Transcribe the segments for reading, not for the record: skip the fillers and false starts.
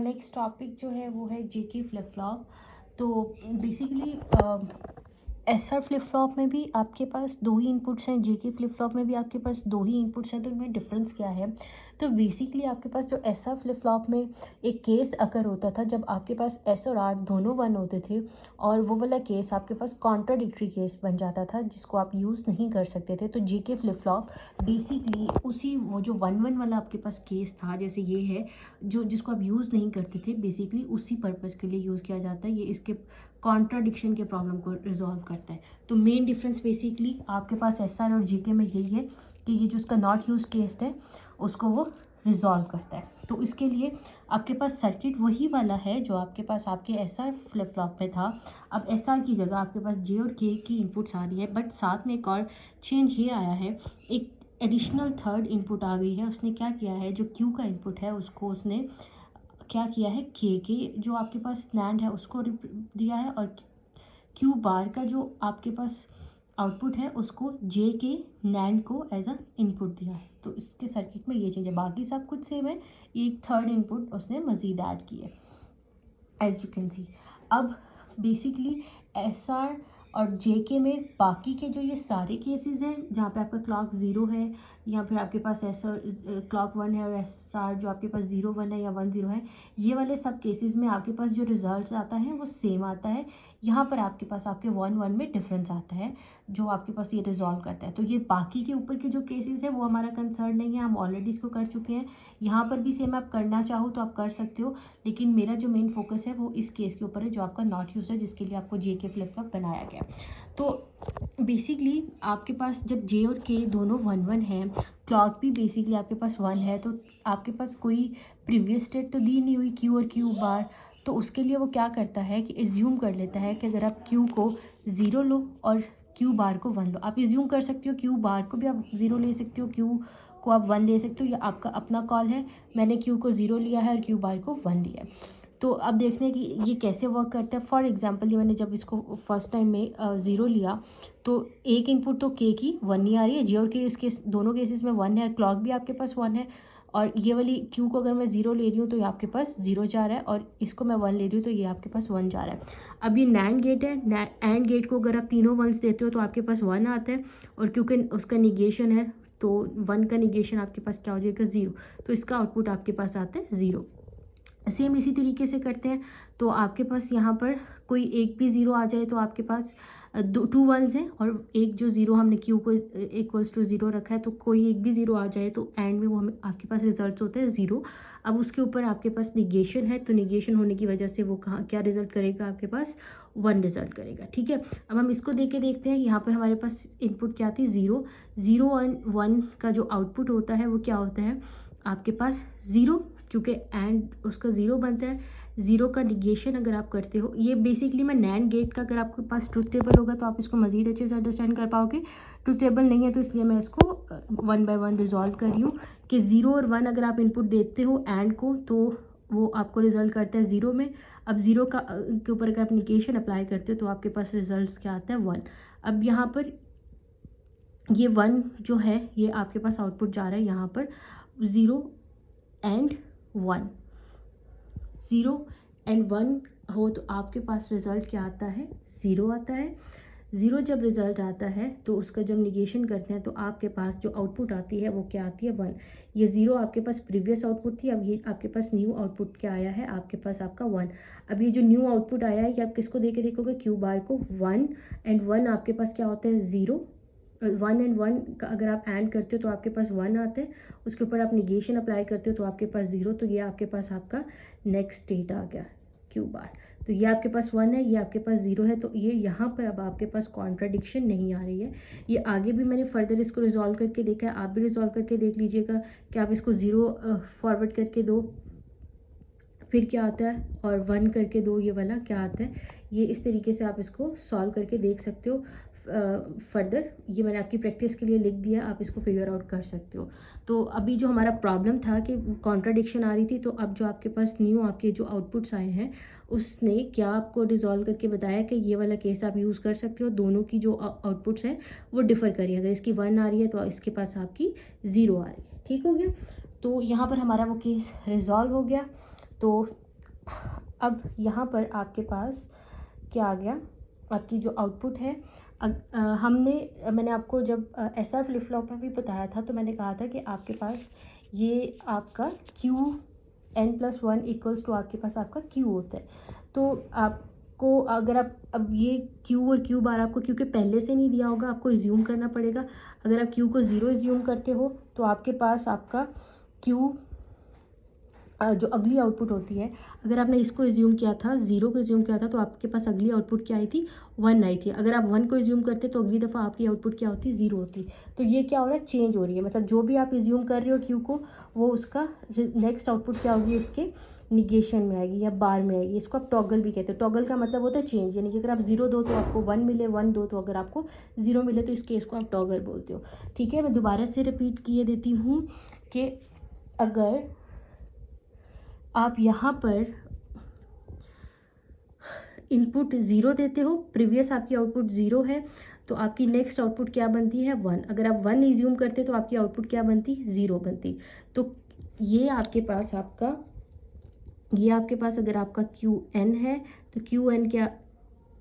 Next topic जो है वो है जेके फ्लिप फ्लॉप। तो बेसिकली एसआर फ्लिप फ्लॉप में भी आपके पास दो ही इनपुट्स हैं, जेके फ्लिप फ्लॉप में भी आपके पास दो ही इनपुट्स हैं। तो इनमें डिफरेंस क्या है? तो बेसिकली आपके पास जो एसआर फ्लिप फ्लॉप में एक केस अकर होता था जब आपके पास एस और आर दोनों वन होते थे, और वो वाला केस आपके पास कॉन्ट्राडिक्टरी केस बन जाता था जिसको आप यूज़ नहीं कर सकते थे। तो जेके फ्लिप फ्लॉप बेसिकली उसी वो जो वन वन वाला आपके पास केस था, जैसे ये है जो जिसको आप यूज़ नहीं करते थे, बेसिकली उसी पर्पज़ के लिए यूज़ किया जाता है। ये इसके कॉन्ट्राडिक्शन के प्रॉब्लम को रिजॉल्व करता है। तो मेन डिफरेंस बेसिकली आपके पास एसआर और जीके में यही है कि ये जो उसका नॉट यूज केस है उसको वो रिजॉल्व करता है। तो इसके लिए आपके पास सर्किट वही वाला है जो आपके पास आपके एसआर फ्लिप फ्लॉप में था। अब एसआर की जगह आपके पास जे और के की इनपुट्स आ रही है, बट साथ में एक और चेंज ये आया है, एक एडिशनल थर्ड इनपुट आ गई है। उसने क्या किया है, जो क्यू का इनपुट है उसको उसने क्या किया है, के जो आपके पास नैंड है उसको दिया है, और क्यू बार का जो आपके पास आउटपुट है उसको जे के नैंड को एज अ इनपुट दिया है। तो इसके सर्किट में ये चीज़ है, बाकी सब कुछ सेम है, एक थर्ड इनपुट उसने मज़ीद ऐड की है एज यू कैन सी। अब बेसिकली एस आर और जे के में बाकी के जो ये सारे केसेस हैं जहाँ पे आपका क्लॉक ज़ीरो है, या फिर आपके पास एस आर क्लॉक वन है और एस आर जो आपके पास ज़ीरो वन है या वन ज़ीरो है, ये वाले सब केसेस में आपके पास जो रिजल्ट आता है वो सेम आता है। यहाँ पर आपके पास आपके वन वन में डिफरेंस आता है जो आपके पास ये रिजॉल्व करता है। तो ये बाकी के ऊपर के जो केसेस है वो हमारा कंसर्न नहीं है, हम ऑलरेडी इसको कर चुके हैं। यहाँ पर भी सेम आप करना चाहो तो आप कर सकते हो, लेकिन मेरा जो मेन फोकस है वो इस केस के ऊपर है जो आपका नॉट यूज है, जिसके लिए आपको जे के फ्लिप फ्लॉप बनाया गया। तो बेसिकली आपके पास जब जे और के दोनों वन वन हैं, क्लॉक भी बेसिकली आपके पास वन है, तो आपके पास कोई प्रीवियस स्टेट तो दी नहीं हुई क्यू और क्यू बार। तो उसके लिए वो क्या करता है कि एज्यूम कर लेता है कि अगर आप क्यू को ज़ीरो लो और क्यू बार को वन लो, आप एज्यूम कर सकते हो क्यू बार को भी आप ज़ीरो ले सकते हो, क्यू को आप वन ले सकते हो, ये आपका अपना कॉल है। मैंने क्यू को ज़ीरो लिया है और क्यू बार को वन लिया है। तो अब देखते हैं कि ये कैसे वर्क करता है। फॉर एग्जांपल ये मैंने जब इसको फर्स्ट टाइम में ज़ीरो लिया तो एक इनपुट तो के की वन ही आ रही है, जे और के इसके दोनों केसेस में वन है, क्लॉक भी आपके पास वन है, और ये वाली क्यू को अगर मैं ज़ीरो ले रही हूँ तो ये आपके पास ज़ीरो जा रहा है, और इसको मैं वन ले रही हूँ तो ये आपके पास वन जा रहा है। अब ये नैंड गेट है, एंड गेट को अगर आप तीनों वंस देते हो तो आपके पास वन आता है, और क्योंकि उसका निगेशन है तो वन का निगेशन आपके पास क्या हो जाएगा, ज़ीरो, तो इसका आउटपुट आपके पास आता है ज़ीरो। सेम इसी तरीके से करते हैं। तो आपके पास यहाँ पर कोई एक भी ज़ीरो आ जाए तो आपके पास दो टू वंस हैं, और एक जो ज़ीरो हमने क्यू को इक्वल्स टू ज़ीरो रखा है, तो कोई एक भी ज़ीरो आ जाए तो एंड में वो हमें आपके पास रिजल्ट होता है ज़ीरो। अब उसके ऊपर आपके पास निगेशन है, तो निगेशन होने की वजह से वो कहाँ क्या रिजल्ट करेगा, आपके पास वन रिजल्ट करेगा। ठीक है, अब हम इसको दे के देखते हैं। यहाँ पर हमारे पास इनपुट क्या थी, ज़ीरो। ज़ीरो वन वन का जो आउटपुट होता है वो क्या होता है आपके पास ज़ीरो, क्योंकि एंड उसका ज़ीरो बनता है। ज़ीरो का निगेशन अगर आप करते हो, ये बेसिकली मैं नैंड गेट का, अगर आपके पास ट्रुथ टेबल होगा तो आप इसको मज़ीद अच्छे से अंडरस्टैंड कर पाओगे। ट्रुथ टेबल नहीं है तो इसलिए मैं इसको वन बाय वन रिजॉल्व कर रही हूँ कि ज़ीरो और वन अगर आप इनपुट देते हो एंड को तो वो आपको रिजल्ट करता है ज़ीरो में। अब ज़ीरो का के ऊपर अगर आप निगेशन अप्लाई करते हो तो आपके पास रिजल्ट क्या आता है, वन। अब यहाँ पर ये वन जो है ये आपके पास आउटपुट जा रहा है यहाँ पर zero and one, zero and one हो तो आपके पास रिज़ल्ट क्या आता है, ज़ीरो आता है। ज़ीरो जब रिज़ल्ट आता है तो उसका जब निगेशन करते हैं तो आपके पास जो आउटपुट आती है वो क्या आती है, वन। ये ज़ीरो आपके पास प्रीवियस आउटपुट थी, अब ये आपके पास न्यू आउटपुट क्या आया है, आपके पास आपका वन। अब ये जो न्यू आउटपुट आया है ये आप किसको दे के देखोगे, क्यू बार को, वन एंड वन आपके पास क्या होता है, ज़ीरो। वन एंड वन का अगर आप ऐड करते हो तो आपके पास वन आता है, उसके ऊपर आप निगेशन अप्लाई करते हो तो आपके पास ज़ीरो। तो ये आपके पास आपका नेक्स्ट स्टेट आ गया क्यू बार। तो ये आपके पास वन है, ये आपके पास ज़ीरो है, तो ये यहाँ पर अब आपके पास कॉन्ट्राडिक्शन नहीं आ रही है। ये आगे भी मैंने फर्दर इसको रिजॉल्व करके देखा है, आप भी रिजॉल्व करके देख लीजिएगा कि आप इसको ज़ीरो फॉरवर्ड करके दो फिर क्या आता है, और वन करके दो ये वाला क्या आता है। ये इस तरीके से आप इसको सॉल्व करके देख सकते हो। फर्दर ये मैंने आपकी प्रैक्टिस के लिए लिख दिया, आप इसको फिगर आउट कर सकते हो। तो अभी जो हमारा प्रॉब्लम था कि कॉन्ट्राडिक्शन आ रही थी, तो अब जो आपके पास न्यू आपके जो आउटपुट्स आए हैं उसने क्या आपको रिजॉल्व करके बताया कि ये वाला केस आप यूज़ कर सकते हो, दोनों की जो आउटपुट्स हैं वो डिफ़र करिए, अगर इसकी वन आ रही है तो इसके पास आपकी ज़ीरो आ रही है। ठीक हो गया, तो यहाँ पर हमारा वो केस रिजॉल्व हो गया। तो अब यहाँ पर आपके पास क्या आ गया, आपकी जो आउटपुट है मैंने आपको जब एसआर फ्लिप फ्लॉप में भी बताया था, तो मैंने कहा था कि आपके पास ये आपका Qn+1 इक्वल्स टू आपके पास आपका Q होता है। तो आपको अगर आप अब ये Q और Q बार आपको क्योंकि पहले से नहीं दिया होगा, आपको इज्यूम करना पड़ेगा। अगर आप Q को 0 इज्यूम करते हो तो आपके पास आपका Q जो अगली आउटपुट होती है, अगर आपने इसको इज्यूम किया था, 0 को इज्यूम किया था, तो आपके पास अगली आउटपुट क्या आई थी, 1 आई थी। अगर आप 1 को इज्यूम करते तो अगली दफ़ा आपकी आउटपुट क्या होती, 0 होती। तो ये क्या हो रहा है, चेंज हो रही है। मतलब जो भी आप इज्यूम कर रहे हो क्यू को, वो उसका नेक्स्ट आउटपुट क्या होगी, उसके निगेशन में आएगी या बार में आएगी। इसको आप टॉगल भी कहते हो। टॉगल का मतलब होता है चेंज, यानी कि अगर आप 0 दो तो आपको 1 मिले, 1 दो तो अगर आपको 0 मिले, तो इस केस को आप टॉगल बोलते हो। ठीक है, मैं दोबारा से रिपीट किए देती हूँ कि अगर आप यहाँ पर इनपुट 0 देते हो, प्रीवियस आपकी आउटपुट 0 है, तो आपकी नेक्स्ट आउटपुट क्या बनती है, 1। अगर आप 1 इज्यूम करते तो आपकी आउटपुट क्या बनती, 0 बनती। तो ये आपके पास अगर आपका Qn है तो Qn क्या,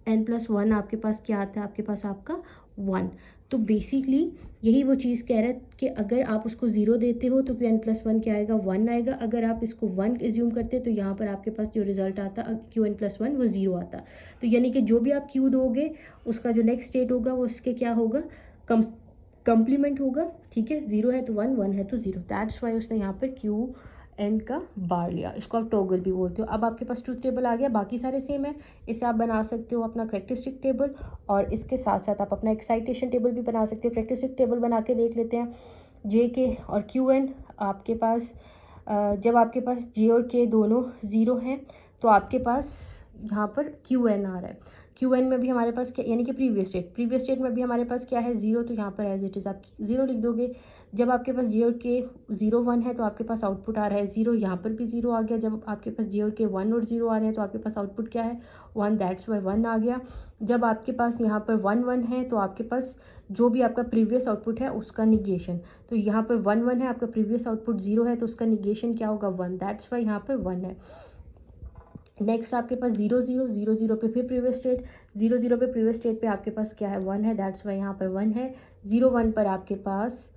n+1 आपके पास क्या आता है, आपके पास आपका 1। तो बेसिकली यही वो चीज़ कह रहा है कि अगर आप उसको 0 देते हो तो Qn+1 क्या आएगा, 1 आएगा। अगर आप इसको 1 इज्यूम करते तो यहाँ पर आपके पास जो रिजल्ट आता Qn+1 वो 0 आता। तो यानी कि जो भी आप Q दोगे, उसका जो नेक्स्ट स्टेट होगा वो उसके क्या होगा, कंप्लीमेंट होगा। ठीक है, 0 है तो 1, 1 है तो 0। दैट्स वाई उसने यहाँ पर Qn का बार लिया। इसको आप टॉगल भी बोलते हो। अब आपके पास ट्रूथ टेबल आ गया, बाकी सारे सेम है। इसे आप बना सकते हो अपना करैक्टरिस्टिक टेबल, और इसके साथ साथ आप अपना एक्साइटेशन टेबल भी बना सकते हो। करैक्टरिस्टिक टेबल बना के देख लेते हैं। जे के और Qn आपके पास जब आपके पास जे और के दोनों 0 हैं तो आपके पास यहाँ पर Qn आ रहा है। Qn में भी हमारे पास क्या, यानी कि प्रीवियस स्टेट में भी हमारे पास क्या है, 0। तो यहाँ पर एज इट इज़ आप 0 लिख दोगे। जब आपके पास जे और के 0, 1 है तो आपके पास आउटपुट आ रहा है 0। यहाँ पर भी 0 आ गया। जब आपके पास जे और के 1 और 0 आ रहे हैं तो आपके पास आउटपुट क्या है, 1। दैट्स वाई 1 आ गया। जब आपके पास यहाँ पर 1, 1 है तो आपके पास जो भी आपका प्रीवियस आउटपुट है उसका निगेशन, तो यहाँ पर 1, 1 है, आपका प्रीवियस आउटपुट 0 है तो उसका निगेशन क्या होगा, 1। दैट्स वाई यहाँ पर 1 है। नेक्स्ट आपके पास 0, 0, 0, 0 पे फिर प्रीवियस स्टेट, 0, 0 पे प्रीवियस स्टेट पे आपके पास क्या है, 1 है। दैट्स वाई यहाँ पर 1 है। 0, 1 पर आपके पास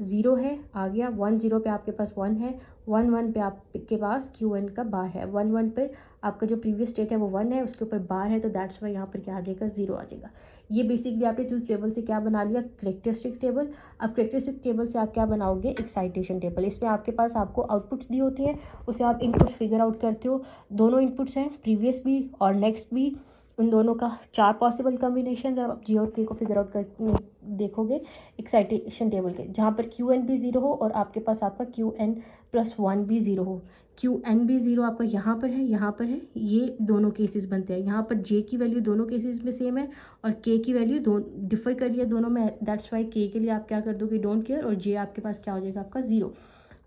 0 है, आ गया। 1, 0 पे आपके पास 1 है। 1, 1 पे आपके पास Qn का बार है। 1, 1 पर आपका जो प्रीवियस स्टेट है वो 1 है, उसके ऊपर बार है, तो दैट्स वाई यहाँ पर क्या आ जाएगा, 0 आ जाएगा। ये बेसिकली आपने ट्रूथ टेबल से क्या बना लिया, करैक्टरिस्टिक टेबल। अब करैक्टरिस्टिक टेबल से आप क्या बनाओगे, एक्साइटेशन टेबल। इसमें आपके पास आपको आउटपुट्स दी होती हैं, उसे आप इनपुट्स फिगर आउट करते हो। दोनों इनपुट्स हैं, प्रीवियस भी और नेक्स्ट भी, उन दोनों का 4 पॉसिबल कम्बिनेशन जब आप जी और के को फिगर आउट कर देखोगे एक्साइटेशन टेबल के, जहाँ पर Qn भी 0 हो और आपके पास आपका Qn+1 भी 0 हो। Qn भी 0 आपका यहाँ पर है, यहाँ पर है, ये दोनों केसेस बनते हैं। यहाँ पर J की वैल्यू दोनों केसेस में सेम है और K की वैल्यू डिफर कर रही है दोनों में। दैट्स वाई K के लिए आप क्या कर दोगे, डोंट केयर, और J आपके पास क्या हो जाएगा, आपका 0।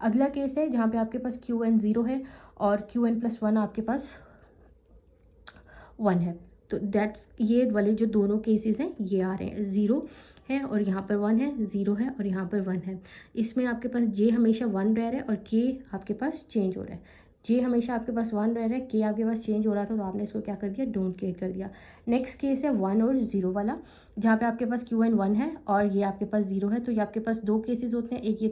अगला केस है जहाँ पे आपके पास Qn 0 है और Qn+1 आपके पास 1 है। तो दैट्स ये वाले जो दोनों केसेस हैं ये आ रहे हैं, 0 है और यहाँ पर 1 है, 0 है और यहाँ पर 1 है। इसमें आपके पास J हमेशा 1 रह रहा है और K आपके पास चेंज हो रहा है। J हमेशा आपके पास 1 रह रहा है, K आपके पास चेंज हो रहा था, तो आपने इसको क्या कर दिया, डोंट केयर कर दिया। नेक्स्ट केस है 1 और 0 वाला, जहाँ पे आपके पास Qn 1 है और ये आपके पास 0 है। तो ये आपके पास दो केसेस होते हैं, एक ये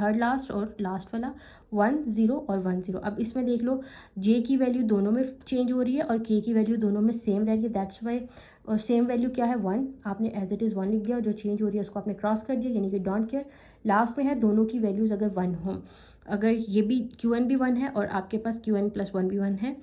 थर्ड लास्ट और लास्ट वाला, 1, 0 और 1, 0। अब इसमें देख लो J की वैल्यू दोनों में चेंज हो रही है और K की वैल्यू दोनों में सेम रह रही है। दैट्स वाई, और सेम वैल्यू क्या है, 1, आपने एज इट इज़ 1 लिख दिया और जो चेंज हो रही है उसको आपने क्रॉस कर दिया, यानी कि डोंट केयर। लास्ट में है दोनों की वैल्यूज़ अगर 1 हों, अगर ये भी Qn भी 1 है और आपके पास Qn+1 भी 1 है,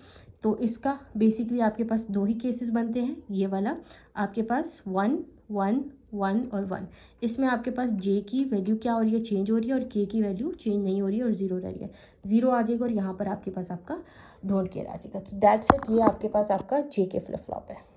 तो इसका बेसिकली आपके पास दो ही केसेस बनते हैं। ये वाला आपके पास 1, 1, 1 और 1, इसमें आपके पास J की वैल्यू क्या हो रही है, चेंज हो रही है, और K की वैल्यू चेंज नहीं हो रही है और 0 रह रही है। 0 आ जाएगा और यहाँ पर आपके पास आपका डोंट केयर आ जाएगा। तो दैट्स इट, ये आपके पास आपका J के फ्लिप फ्लॉप है।